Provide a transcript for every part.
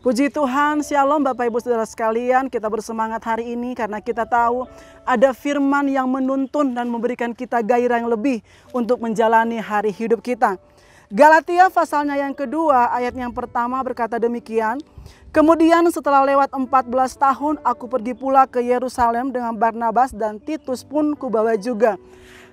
Puji Tuhan, Shalom Bapak Ibu Saudara sekalian, kita bersemangat hari ini karena kita tahu ada firman yang menuntun dan memberikan kita gairah yang lebih untuk menjalani hari hidup kita. Galatia pasalnya yang kedua, ayat yang pertama berkata demikian. Kemudian setelah lewat 14 tahun, aku pergi pula ke Yerusalem dengan Barnabas dan Titus pun kubawa juga.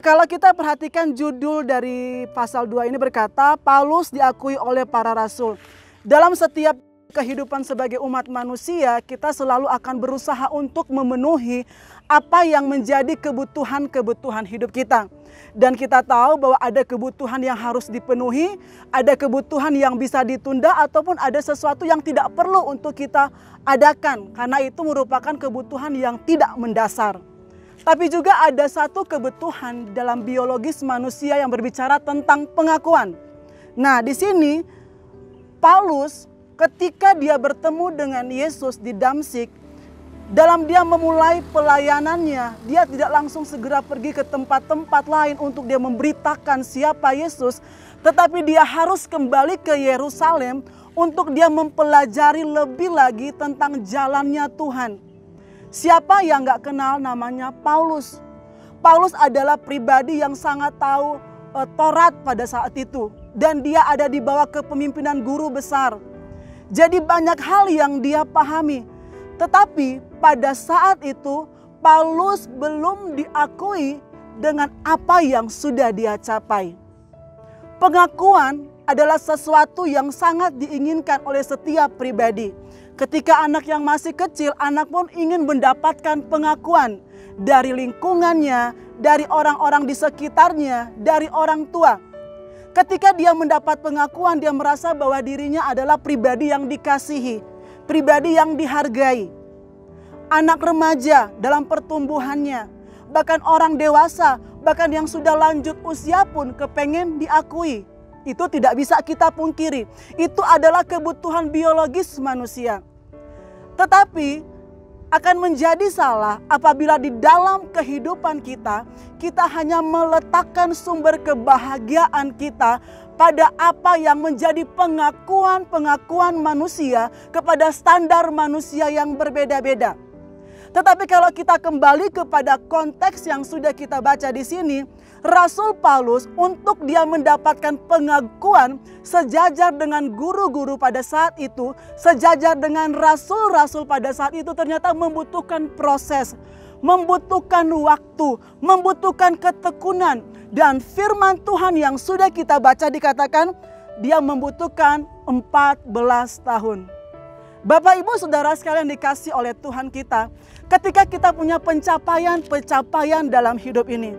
Kalau kita perhatikan judul dari pasal 2 ini berkata, Paulus diakui oleh para rasul. Dalam setiap kehidupan sebagai umat manusia, kita selalu akan berusaha untuk memenuhi apa yang menjadi kebutuhan-kebutuhan hidup kita. Dan kita tahu bahwa ada kebutuhan yang harus dipenuhi, ada kebutuhan yang bisa ditunda, ataupun ada sesuatu yang tidak perlu untuk kita adakan. Karena itu merupakan kebutuhan yang tidak mendasar. Tapi juga ada satu kebutuhan dalam biologis manusia yang berbicara tentang pengakuan. Nah, di sini Paulus ketika dia bertemu dengan Yesus di Damsyik, dalam dia memulai pelayanannya, dia tidak langsung segera pergi ke tempat-tempat lain untuk dia memberitakan siapa Yesus, tetapi dia harus kembali ke Yerusalem untuk dia mempelajari lebih lagi tentang jalannya Tuhan. Siapa yang gak kenal namanya Paulus? Paulus adalah pribadi yang sangat tahu Taurat pada saat itu, dan dia ada di bawah kepemimpinan guru besar. Jadi banyak hal yang dia pahami. Tetapi pada saat itu Paulus belum diakui dengan apa yang sudah dia capai. Pengakuan adalah sesuatu yang sangat diinginkan oleh setiap pribadi. Ketika anak yang masih kecil, anak pun ingin mendapatkan pengakuan dari lingkungannya, dari orang-orang di sekitarnya, dari orang tua. Ketika dia mendapat pengakuan, dia merasa bahwa dirinya adalah pribadi yang dikasihi, pribadi yang dihargai. Anak remaja dalam pertumbuhannya, bahkan orang dewasa, bahkan yang sudah lanjut usia pun kepengen diakui. Itu tidak bisa kita pungkiri. Itu adalah kebutuhan biologis manusia. Tetapi akan menjadi salah apabila di dalam kehidupan kita, kita hanya meletakkan sumber kebahagiaan kita pada apa yang menjadi pengakuan manusia kepada standar manusia yang berbeda-beda. Tetapi kalau kita kembali kepada konteks yang sudah kita baca di sini, Rasul Paulus untuk dia mendapatkan pengakuan sejajar dengan guru-guru pada saat itu, sejajar dengan rasul-rasul pada saat itu ternyata membutuhkan proses, membutuhkan waktu, membutuhkan ketekunan. Dan firman Tuhan yang sudah kita baca dikatakan dia membutuhkan 14 tahun. Bapak Ibu Saudara sekalian dikasih oleh Tuhan kita, ketika kita punya pencapaian dalam hidup ini,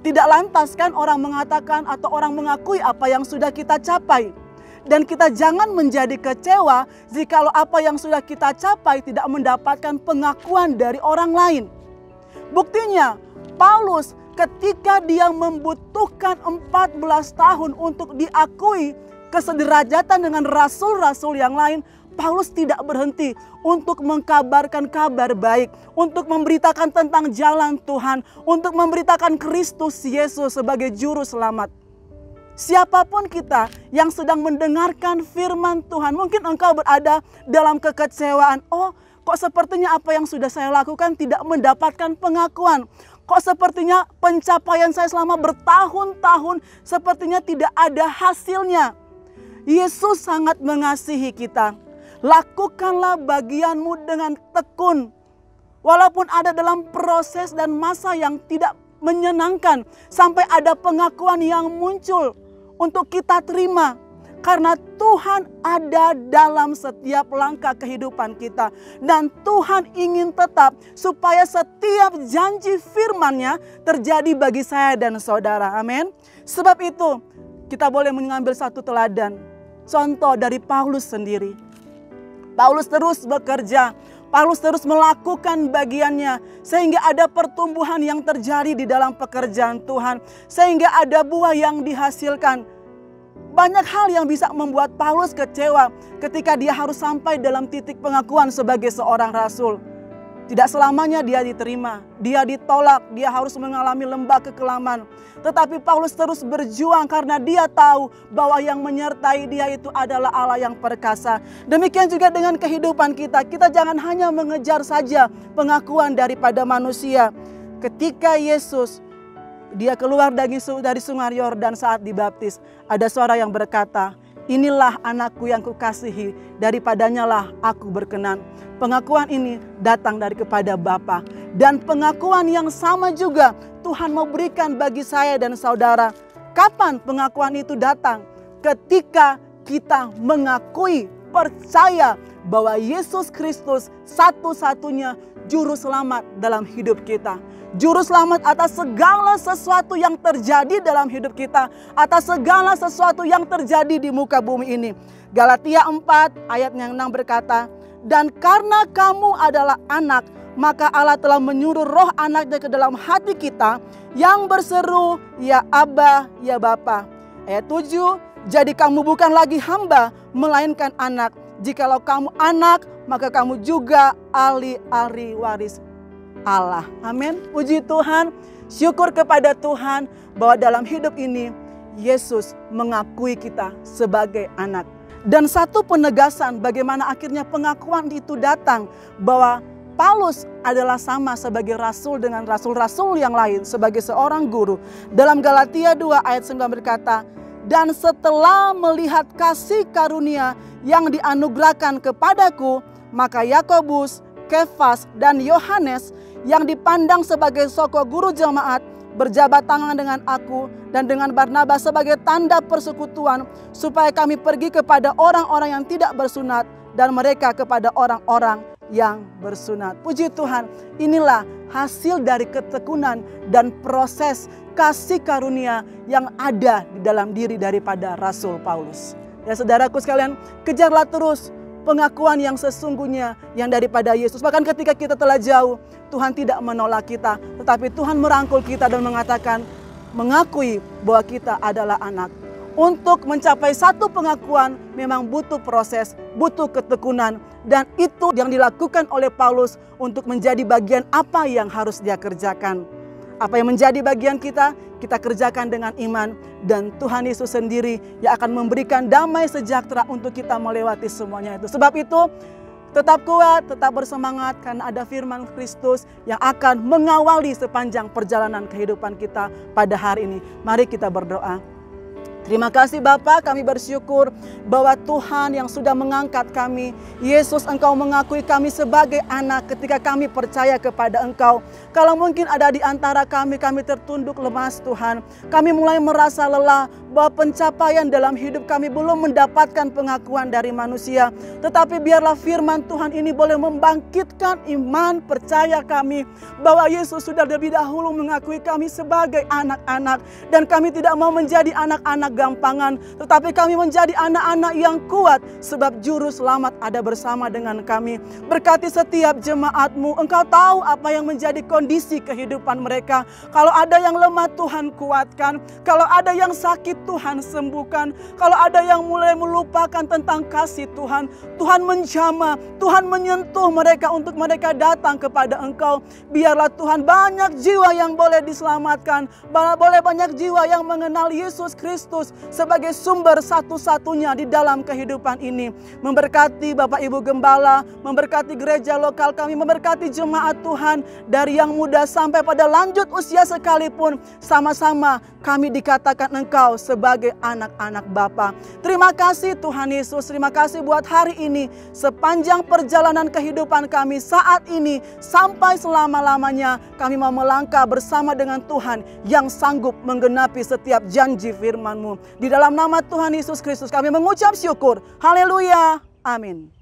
tidak lantas kan orang mengatakan atau orang mengakui apa yang sudah kita capai. Dan kita jangan menjadi kecewa jikalau apa yang sudah kita capai tidak mendapatkan pengakuan dari orang lain. Buktinya, Paulus ketika dia membutuhkan 14 tahun untuk diakui kesederajatan dengan rasul-rasul yang lain, Paulus tidak berhenti untuk mengkabarkan kabar baik, untuk memberitakan tentang jalan Tuhan, untuk memberitakan Kristus Yesus sebagai juru selamat. Siapapun kita yang sedang mendengarkan firman Tuhan, mungkin engkau berada dalam kekecewaan. Oh, kok sepertinya apa yang sudah saya lakukan tidak mendapatkan pengakuan. Kok sepertinya pencapaian saya selama bertahun-tahun sepertinya tidak ada hasilnya. Yesus sangat mengasihi kita. Lakukanlah bagianmu dengan tekun. Walaupun ada dalam proses dan masa yang tidak menyenangkan, sampai ada pengakuan yang muncul untuk kita terima. Karena Tuhan ada dalam setiap langkah kehidupan kita. Dan Tuhan ingin tetap supaya setiap janji firman-Nya terjadi bagi saya dan saudara. Amin. Sebab itu kita boleh mengambil satu teladan. Contoh dari Paulus sendiri. Paulus terus bekerja, Paulus terus melakukan bagiannya, sehingga ada pertumbuhan yang terjadi di dalam pekerjaan Tuhan, sehingga ada buah yang dihasilkan. Banyak hal yang bisa membuat Paulus kecewa ketika dia harus sampai dalam titik pengakuan sebagai seorang rasul. Tidak selamanya dia diterima, dia ditolak, dia harus mengalami lembah kekelaman. Tetapi Paulus terus berjuang karena dia tahu bahwa yang menyertai dia itu adalah Allah yang perkasa. Demikian juga dengan kehidupan kita. Kita jangan hanya mengejar saja pengakuan daripada manusia. Ketika Yesus dia keluar dari sungai Yordan saat dibaptis, ada suara yang berkata, "Inilah anakku yang kukasihi, daripadanya lah aku berkenan." Pengakuan ini datang dari kepada Bapa. Dan pengakuan yang sama juga Tuhan mau berikan bagi saya dan saudara. Kapan pengakuan itu datang? Ketika kita mengakui, percaya bahwa Yesus Kristus satu-satunya juru selamat dalam hidup kita. Juru selamat atas segala sesuatu yang terjadi dalam hidup kita. Atas segala sesuatu yang terjadi di muka bumi ini. Galatia 4 ayat yang 6 berkata, "Dan karena kamu adalah anak, maka Allah telah menyuruh roh anaknya ke dalam hati kita yang berseru, ya Abba, ya Bapa." Ayat 7, "Jadi kamu bukan lagi hamba, melainkan anak. Jikalau kamu anak, maka kamu juga ahli waris Allah." Amin. Puji Tuhan, syukur kepada Tuhan bahwa dalam hidup ini Yesus mengakui kita sebagai anak. Dan satu penegasan bagaimana akhirnya pengakuan itu datang, bahwa Paulus adalah sama sebagai rasul dengan rasul-rasul yang lain, sebagai seorang guru. Dalam Galatia 2 ayat 9 berkata, "Dan setelah melihat kasih karunia yang dianugerahkan kepadaku, maka Yakobus, Kefas, dan Yohanes yang dipandang sebagai soko guru jemaat berjabat tangan dengan aku dan dengan Barnabas sebagai tanda persekutuan, supaya kami pergi kepada orang-orang yang tidak bersunat dan mereka kepada orang-orang yang bersunat." Puji Tuhan, inilah hasil dari ketekunan dan proses kasih karunia yang ada di dalam diri daripada Rasul Paulus. Ya saudaraku sekalian, kejarlah terus pengakuan yang sesungguhnya yang daripada Yesus. Bahkan ketika kita telah jauh, Tuhan tidak menolak kita, tetapi Tuhan merangkul kita dan mengatakan, mengakui bahwa kita adalah anak. Untuk mencapai satu pengakuan memang butuh proses, butuh ketekunan. Dan itu yang dilakukan oleh Paulus untuk menjadi bagian apa yang harus dia kerjakan. Apa yang menjadi bagian kita kerjakan dengan iman. Dan Tuhan Yesus sendiri yang akan memberikan damai sejahtera untuk kita melewati semuanya itu. Sebab itu tetap kuat, tetap bersemangat karena ada firman Kristus yang akan mengawali sepanjang perjalanan kehidupan kita pada hari ini. Mari kita berdoa. Terima kasih Bapa, kami bersyukur bahwa Tuhan yang sudah mengangkat kami. Yesus, Engkau mengakui kami sebagai anak ketika kami percaya kepada Engkau. Kalau mungkin ada di antara kami tertunduk lemas Tuhan. Kami mulai merasa lelah bahwa pencapaian dalam hidup kami belum mendapatkan pengakuan dari manusia. Tetapi biarlah firman Tuhan ini boleh membangkitkan iman percaya kami bahwa Yesus sudah lebih dahulu mengakui kami sebagai anak-anak. Dan kami tidak mau menjadi anak-anak gampangan, tetapi kami menjadi anak-anak yang kuat sebab juru selamat ada bersama dengan kami. Berkati setiap jemaat-Mu, Engkau tahu apa yang menjadi kondisi kehidupan mereka. Kalau ada yang lemah, Tuhan kuatkan. Kalau ada yang sakit, Tuhan sembuhkan. Kalau ada yang mulai melupakan tentang kasih Tuhan, Tuhan menjamah, Tuhan menyentuh mereka untuk mereka datang kepada Engkau. Biarlah Tuhan banyak jiwa yang boleh diselamatkan, boleh banyak jiwa yang mengenal Yesus Kristus sebagai sumber satu-satunya di dalam kehidupan ini. Memberkati Bapak Ibu Gembala, memberkati gereja lokal kami, memberkati jemaat Tuhan dari yang muda sampai pada lanjut usia sekalipun, sama-sama kami dikatakan Engkau sebagai anak-anak Bapa. Terima kasih Tuhan Yesus, terima kasih buat hari ini. Sepanjang perjalanan kehidupan kami saat ini sampai selama-lamanya, kami mau melangkah bersama dengan Tuhan yang sanggup menggenapi setiap janji firman-Mu. Di dalam nama Tuhan Yesus Kristus kami mengucap syukur. Haleluya. Amin.